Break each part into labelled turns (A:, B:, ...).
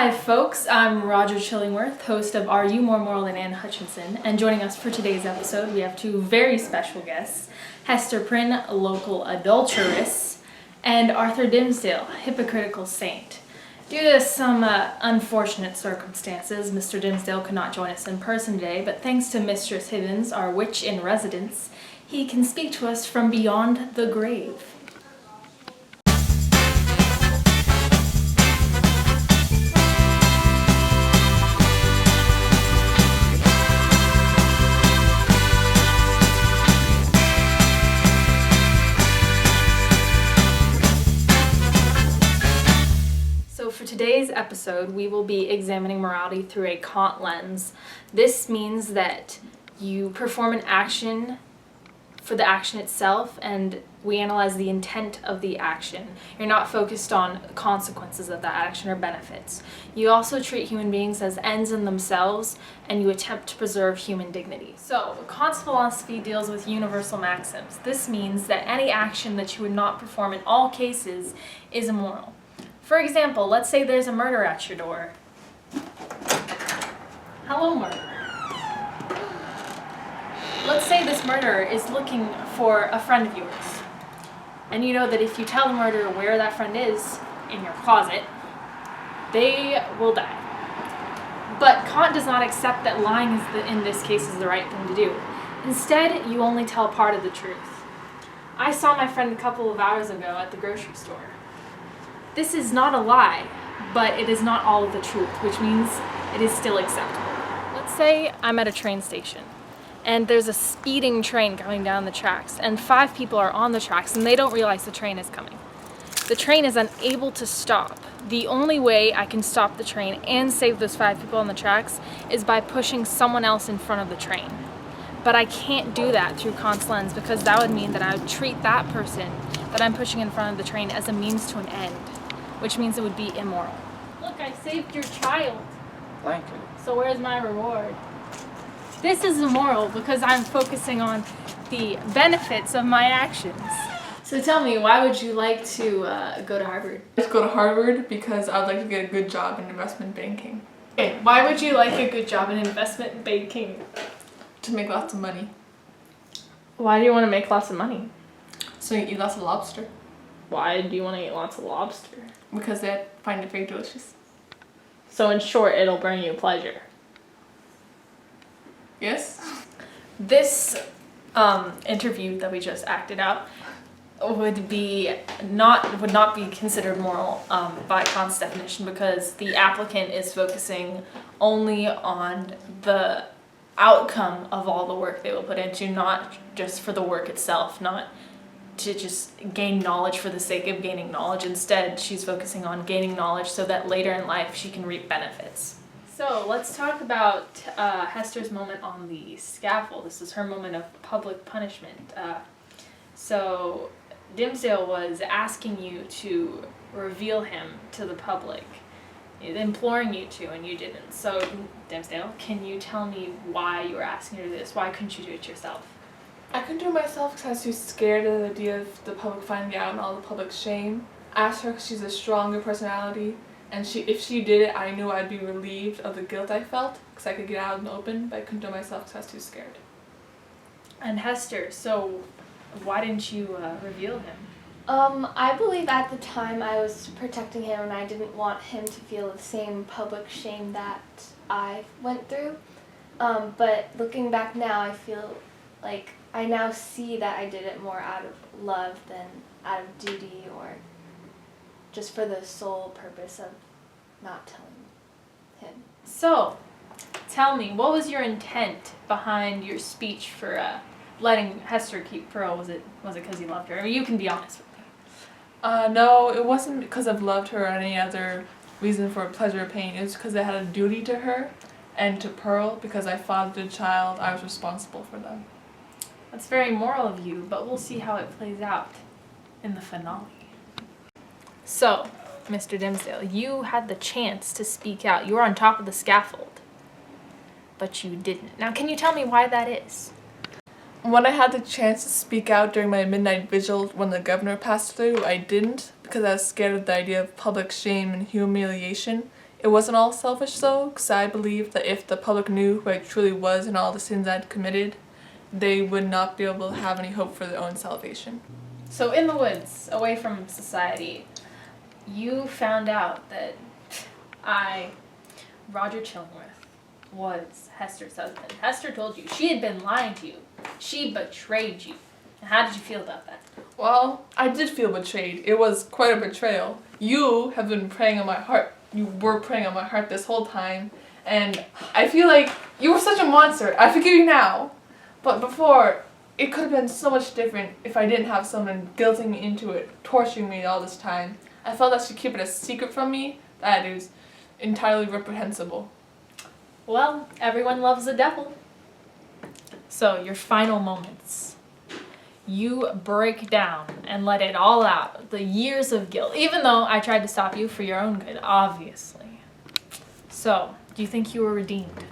A: Hi folks, I'm Roger Chillingworth, host of Are You More Moral Than Anne Hutchinson, and joining us for today's episode we have two very special guests, Hester Prynne, a local adulteress, and Arthur Dimmesdale, hypocritical saint. Due to some unfortunate circumstances, Mr. Dimmesdale could not join us in person today, but thanks to Mistress Hibbins, our witch in residence, he can speak to us from beyond the grave. For today's episode, we will be examining morality through a Kant lens. This means that you perform an action for the action itself, and we analyze the intent of the action. You're not focused on consequences of that action or benefits. You also treat human beings as ends in themselves, and you attempt to preserve human dignity. So, Kant's philosophy deals with universal maxims. This means that any action that you would not perform in all cases is immoral. For example, let's say there's a murder at your door. Hello, murderer. Let's say this murderer is looking for a friend of yours. And you know that if you tell the murderer where that friend is, in your closet, they will die. But Kant does not accept that lying in this case is the right thing to do. Instead, you only tell part of the truth. I saw my friend a couple of hours ago at the grocery store. This is not a lie, but it is not all of the truth, which means it is still acceptable. Let's say I'm at a train station, and there's a speeding train coming down the tracks, and 5 people are on the tracks, and they don't realize the train is coming. The train is unable to stop. The only way I can stop the train and save those 5 people on the tracks is by pushing someone else in front of the train. But I can't do that through Kant's lens, because that would mean that I would treat that person that I'm pushing in front of the train as a means to an end, which means it would be immoral. Look, I saved your child.
B: Thank you.
A: So where's my reward? This is immoral because I'm focusing on the benefits of my actions. So tell me, why would you like to go to Harvard?
C: I'd go to Harvard because I would like to get a good job in investment banking.
A: Okay, why would you like a good job in investment banking?
C: To make lots of money.
A: Why do you want to make lots of money?
C: So you eat lots of lobster.
A: Why do you want to eat lots of lobster?
C: Because they find it very delicious.
A: So in short, it'll bring you pleasure.
C: Yes?
A: This interview that we just acted out would not be considered moral by Kant's definition, because the applicant is focusing only on the outcome of all the work they will put into, not just for the work itself, not to just gain knowledge for the sake of gaining knowledge. Instead, she's focusing on gaining knowledge so that later in life she can reap benefits. So let's talk about Hester's moment on the scaffold. This is her moment of public punishment. So Dimmesdale was asking you to reveal him to the public, imploring you to, and you didn't. So Dimmesdale, can you tell me why you were asking her to do this? Why couldn't you do it yourself?
C: I couldn't do it myself because I was too scared of the idea of the public finding out and all the public shame. I asked her because she's a stronger personality, and if she did it, I knew I'd be relieved of the guilt I felt because I could get out in the open, but I couldn't do it myself because I was too scared.
A: And Hester, so why didn't you reveal him?
D: I believe at the time I was protecting him and I didn't want him to feel the same public shame that I went through. But looking back now, I feel like I now see that I did it more out of love than out of duty, or just for the sole purpose of not telling him.
A: So, tell me, what was your intent behind your speech for letting Hester keep Pearl? Was it because you loved her? I mean, you can be honest with me.
C: No, it wasn't because I've loved her or any other reason for pleasure or pain. It was because I had a duty to her and to Pearl. Because I fathered a child, I was responsible for them.
A: That's very moral of you, but we'll see how it plays out in the finale. So, Mr. Dimmesdale, you had the chance to speak out. You were on top of the scaffold, but you didn't. Now, can you tell me why that is?
C: When I had the chance to speak out during my midnight vigil when the governor passed through, I didn't because I was scared of the idea of public shame and humiliation It wasn't all selfish though, because I believe that if the public knew who I truly was and all the sins I'd committed, they would not be able to have any hope for their own salvation.
A: So in the woods, away from society, you found out that Roger Chillingworth, was Hester's husband. Hester told you she had been lying to you. She betrayed you. How did you feel about that?
C: Well, I did feel betrayed. It was quite a betrayal. You have been preying on my heart. You were preying on my heart this whole time. And I feel like you were such a monster. I forgive you now. But before, it could have been so much different if I didn't have someone guilting me into it, torturing me all this time. I felt that she kept it a secret from me. That is entirely reprehensible.
A: Well, everyone loves the devil. So, your final moments. You break down and let it all out. The years of guilt. Even though I tried to stop you for your own good, obviously. So, do you think you were redeemed?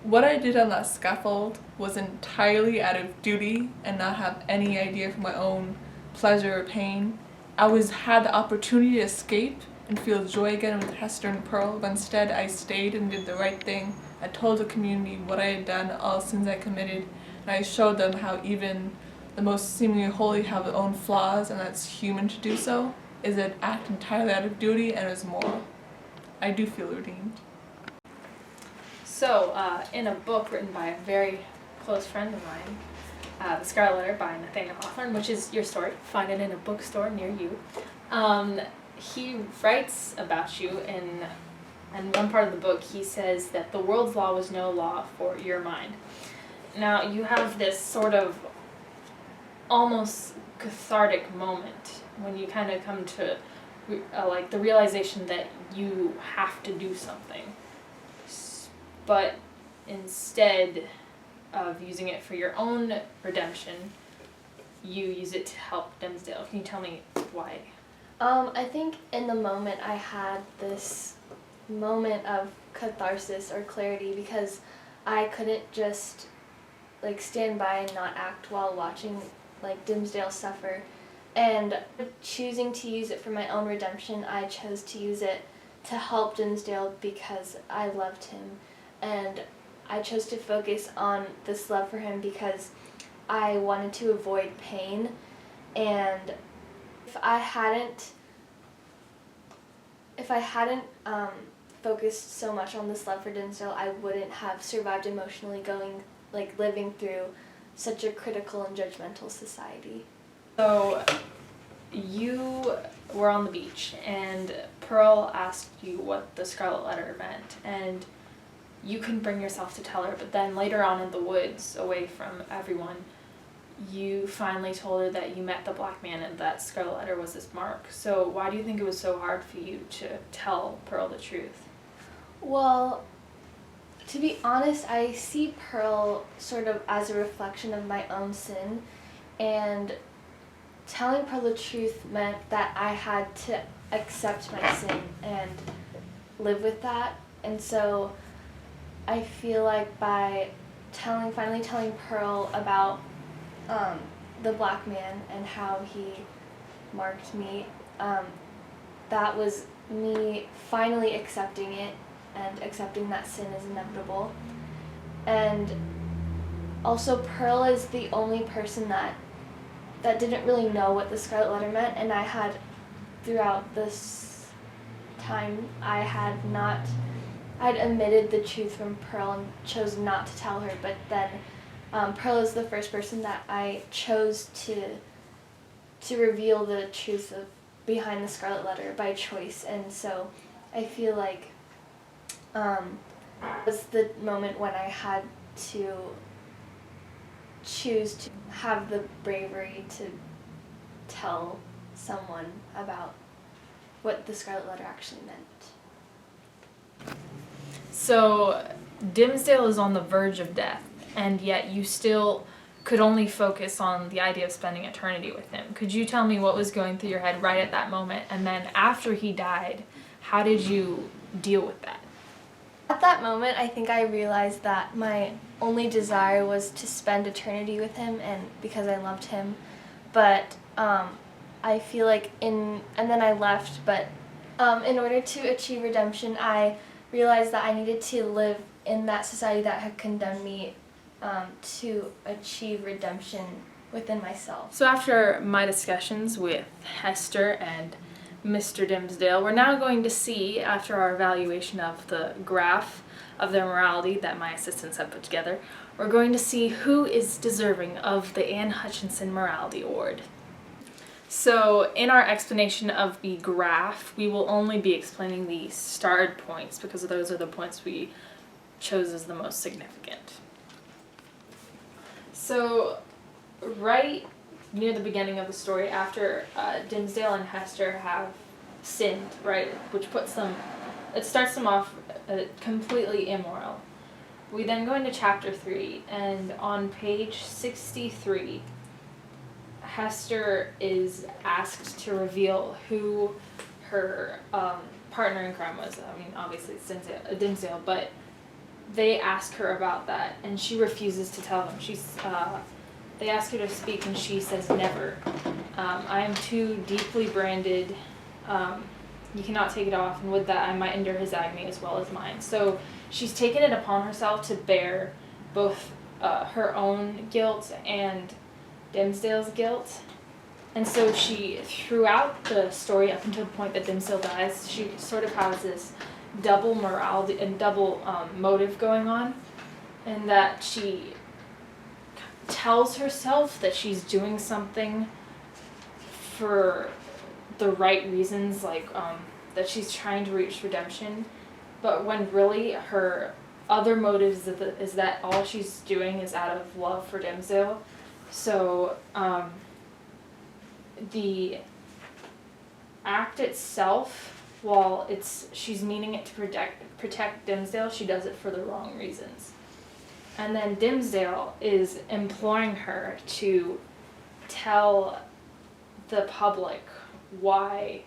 C: What I did on that scaffold was entirely out of duty and not have any idea for my own pleasure or pain. I had the opportunity to escape and feel joy again with Hester and Pearl, but instead I stayed and did the right thing. I told the community what I had done, all sins I committed, and I showed them how even the most seemingly holy have their own flaws, and that's human to do so, is an act entirely out of duty and is moral. I do feel redeemed.
A: So, in a book written by a very close friend of mine, The Scarlet Letter by Nathaniel Hawthorne, which is your story, find it in a bookstore near you, he writes about you in one part of the book. He says that the world's law was no law for your mind. Now, you have this sort of almost cathartic moment when you kind of come to like the realization that you have to do something. But instead of using it for your own redemption, you use it to help Dimmesdale. Can you tell me why?
D: I think in the moment I had this moment of catharsis or clarity because I couldn't just like stand by and not act while watching like Dimmesdale suffer. And choosing to use it for my own redemption, I chose to use it to help Dimmesdale because I loved him. And I chose to focus on this love for him because I wanted to avoid pain. And if I hadn't focused so much on this love for Dimmesdale, I wouldn't have survived emotionally living through such a critical and judgmental society.
A: So you were on the beach and Pearl asked you what the Scarlet Letter meant, and you couldn't bring yourself to tell her, but then later on in the woods, away from everyone, you finally told her that you met the black man and that Scarlet Letter was his mark. So why do you think it was so hard for you to tell Pearl the truth?
D: Well, to be honest, I see Pearl sort of as a reflection of my own sin, and telling Pearl the truth meant that I had to accept my sin and live with that. And so I feel like by finally telling Pearl about the black man and how he marked me, that was me finally accepting it and accepting that sin is inevitable. And also Pearl is the only person that didn't really know what the Scarlet Letter meant, and I had throughout this time I'd omitted the truth from Pearl and chose not to tell her, but then Pearl is the first person that I chose to reveal the truth behind the Scarlet Letter by choice. And so I feel like it was the moment when I had to choose to have the bravery to tell someone about what the Scarlet Letter actually meant.
A: So Dimmesdale is on the verge of death, and yet you still could only focus on the idea of spending eternity with him. Could you tell me what was going through your head right at that moment? And then after he died, how did you deal with that?
D: At that moment, I think I realized that my only desire was to spend eternity with him, and because I loved him. But I feel like and then I left, but In order to achieve redemption, I realized that I needed to live in that society that had condemned me to achieve redemption within myself.
A: So after my discussions with Hester and Mr. Dimmesdale, we're now going to see, after our evaluation of the graph of their morality that my assistants have put together, we're going to see who is deserving of the Anne Hutchinson Morality Award. So in our explanation of the graph, we will only be explaining the starred points because those are the points we chose as the most significant. So right near the beginning of the story, after Dimmesdale and Hester have sinned, right, which puts them, it starts them off completely immoral. We then go into chapter 3, and on page 63, Hester is asked to reveal who her partner in crime was. I mean, obviously it's Dimmesdale, but they ask her about that, and she refuses to tell them. They ask her to speak, and she says, "Never. I am too deeply branded. You cannot take it off, and with that I might endure his agony as well as mine." So she's taken it upon herself to bear both her own guilt and Dimmesdale's guilt. And so she, throughout the story up until the point that Dimmesdale dies, she sort of has this double morality and double motive going on, and that she tells herself that she's doing something for the right reasons, like that she's trying to reach redemption, but when really her other motives is that all she's doing is out of love for Dimmesdale. So the act itself, while she's meaning it to protect Dimmesdale, she does it for the wrong reasons. And then Dimmesdale is imploring her to tell the public why,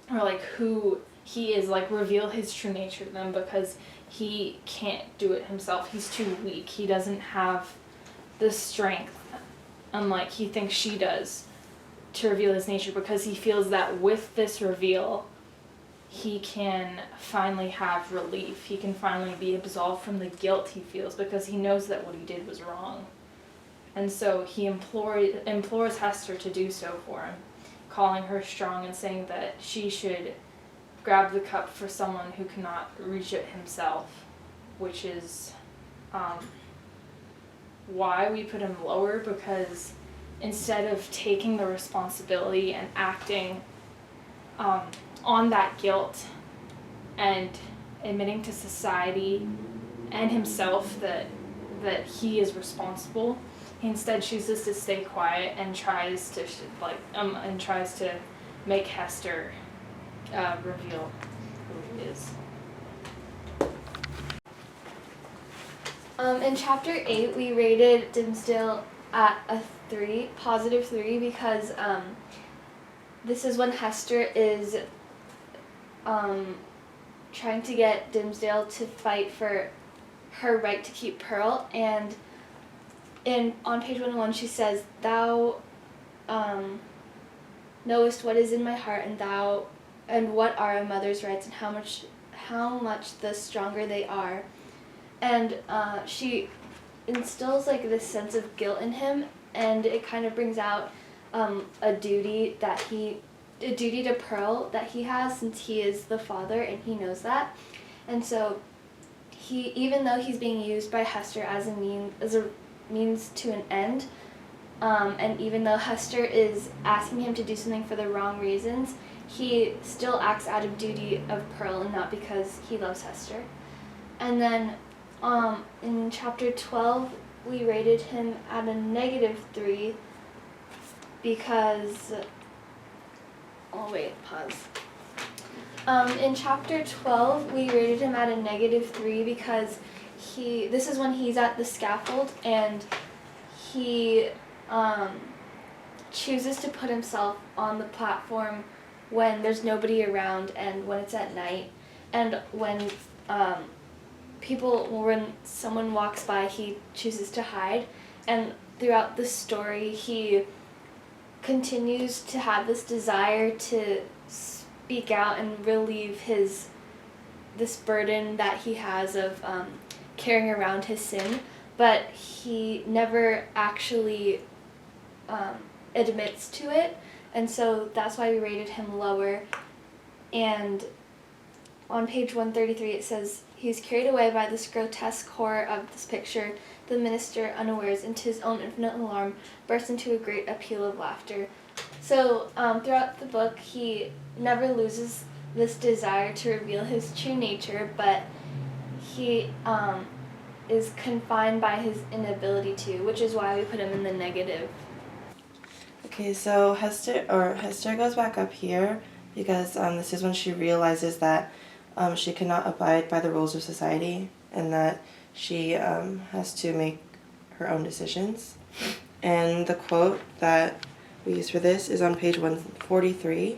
A: or like who he is, like reveal his true nature to them, because he can't do it himself. He's too weak. He doesn't have the strength, unlike he thinks she does, to reveal his nature, because he feels that with this reveal he can finally have relief. He can finally be absolved from the guilt he feels, because he knows that what he did was wrong. And so he implores Hester to do so for him, calling her strong and saying that she should grab the cup for someone who cannot reach it himself, which is why we put him lower, because instead of taking the responsibility and acting on that guilt and admitting to society and himself that he is responsible, he instead chooses to stay quiet and tries to make Hester reveal who he is.
D: In chapter 8, we rated Dimmesdale at a positive 3, because this is when Hester is trying to get Dimmesdale to fight for her right to keep Pearl, and on page 101 she says, "Thou knowest what is in my heart, and what are a mother's rights, and how much the stronger they are." And she instills like this sense of guilt in him, and it kind of brings out a duty to Pearl that he has, since he is the father and he knows that. And so even though he's being used by Hester as a means to an end, and even though Hester is asking him to do something for the wrong reasons, he still acts out of duty of Pearl and not because he loves Hester. And then in chapter 12, we rated him at a -3 because, in chapter 12, we rated him at a -3 because this is when he's at the scaffold, and he chooses to put himself on the platform when there's nobody around and when it's at night, and when someone walks by, he chooses to hide. And throughout the story, he continues to have this desire to speak out and relieve this burden that he has of carrying around his sin, but he never actually admits to it, and so that's why we rated him lower. And on page 133 it says, "He is carried away by this grotesque horror of this picture. The minister, unawares, and to his own infinite alarm, bursts into a great appeal of laughter." So throughout the book, he never loses this desire to reveal his true nature, but he is confined by his inability to, which is why we put him in the negative.
B: Okay, so Hester goes back up here because this is when she realizes that she cannot abide by the rules of society and that she has to make her own decisions. And the quote that we use for this is on page 143,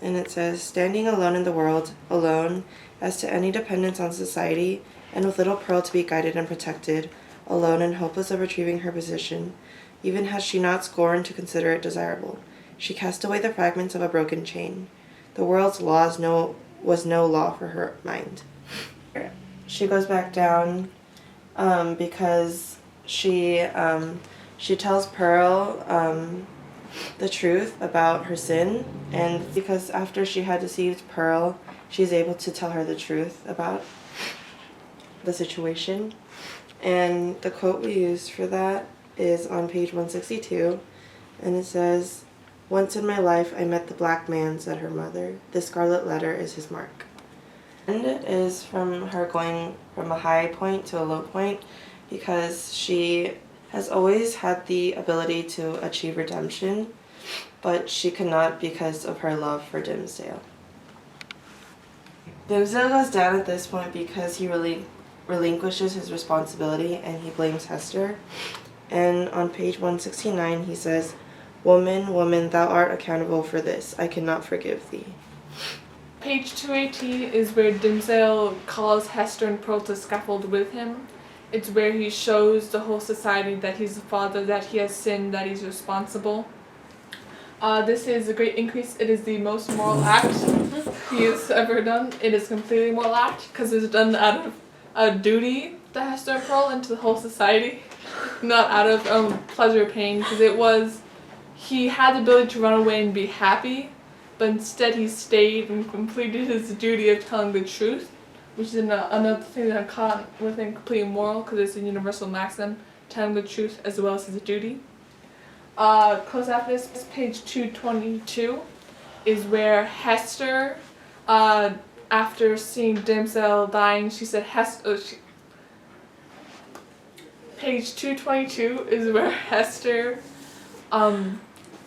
B: and it says, "Standing alone in the world, alone as to any dependence on society, and with little Pearl to be guided and protected, alone and hopeless of retrieving her position, even had she not scorned to consider it desirable, she cast away the fragments of a broken chain. The world's laws was no law for her mind." She goes back down because she tells Pearl the truth about her sin, and because after she had deceived Pearl, she's able to tell her the truth about the situation. And the quote we used for that is on page 162, and it says, "Once in my life I met the black man," said her mother. "The scarlet letter is his mark." And it is from her going from a high point to a low point because she has always had the ability to achieve redemption, but she cannot because of her love for Dimmesdale. Dimmesdale goes down at this point because he really relinquishes his responsibility and he blames Hester. And on page 169 he says, "Woman, woman, thou art accountable for this. I cannot forgive thee."
C: Page 218 is where Dimmesdale calls Hester and Pearl to scaffold with him. It's where he shows the whole society that he's a father, that he has sinned, that he's responsible. This is a great increase. It is the most moral act he has ever done. It is completely moral act because it's done out of a duty to Hester and Pearl and to the whole society, not out of pleasure or pain, because he had the ability to run away and be happy, but instead he stayed and completed his duty of telling the truth, which is another thing that I'm caught within completely moral because it's a universal maxim, telling the truth as well as his duty. Close after this, page 222 is where Hester, after seeing Dimmesdale dying, she said page 222 is where Hester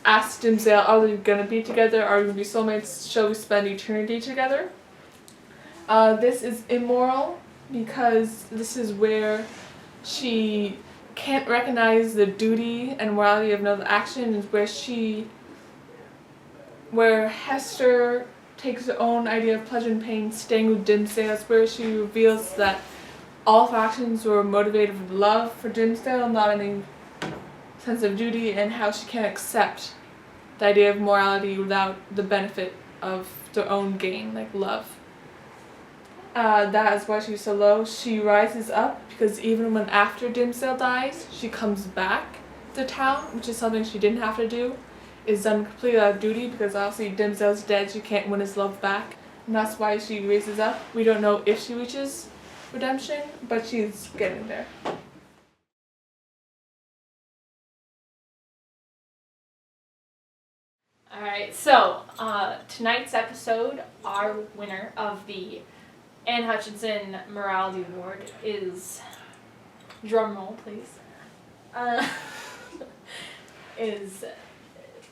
C: asked Dimmesdale, "Are we going to be together? Are we going to be soulmates? Shall we spend eternity together?" This is immoral because this is where she can't recognize the duty and morality of another action, is where Hester takes her own idea of pleasure and pain, staying with Dimmesdale. That's where she reveals that all of her actions were motivated with love for Dimmesdale, not any sense of duty, and how she can't accept the idea of morality without the benefit of their own gain, like love. That is why she's so low. She rises up because even when after Dimmesdale dies, she comes back to town, which is something she didn't have to do. Is done completely out of duty because obviously Dimmesdale's dead, she can't win his love back. And that's why she raises up. We don't know if she reaches redemption, but she's getting there.
A: Alright, so tonight's episode, our winner of the Anne Hutchinson Morality Award is, drumroll please, is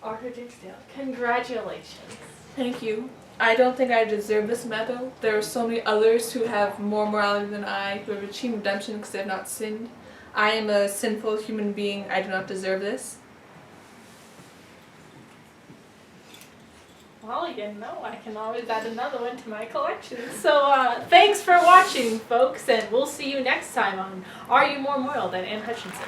A: Arthur Dimmesdale. Congratulations.
C: Thank you. I don't think I deserve this medal. There are so many others who have more morality than I, who have achieved redemption because they have not sinned. I am a sinful human being. I do not deserve this.
A: Well, you know, I can always add another one to my collection. So thanks for watching, folks, and we'll see you next time on Are You More Moral Than Anne Hutchinson?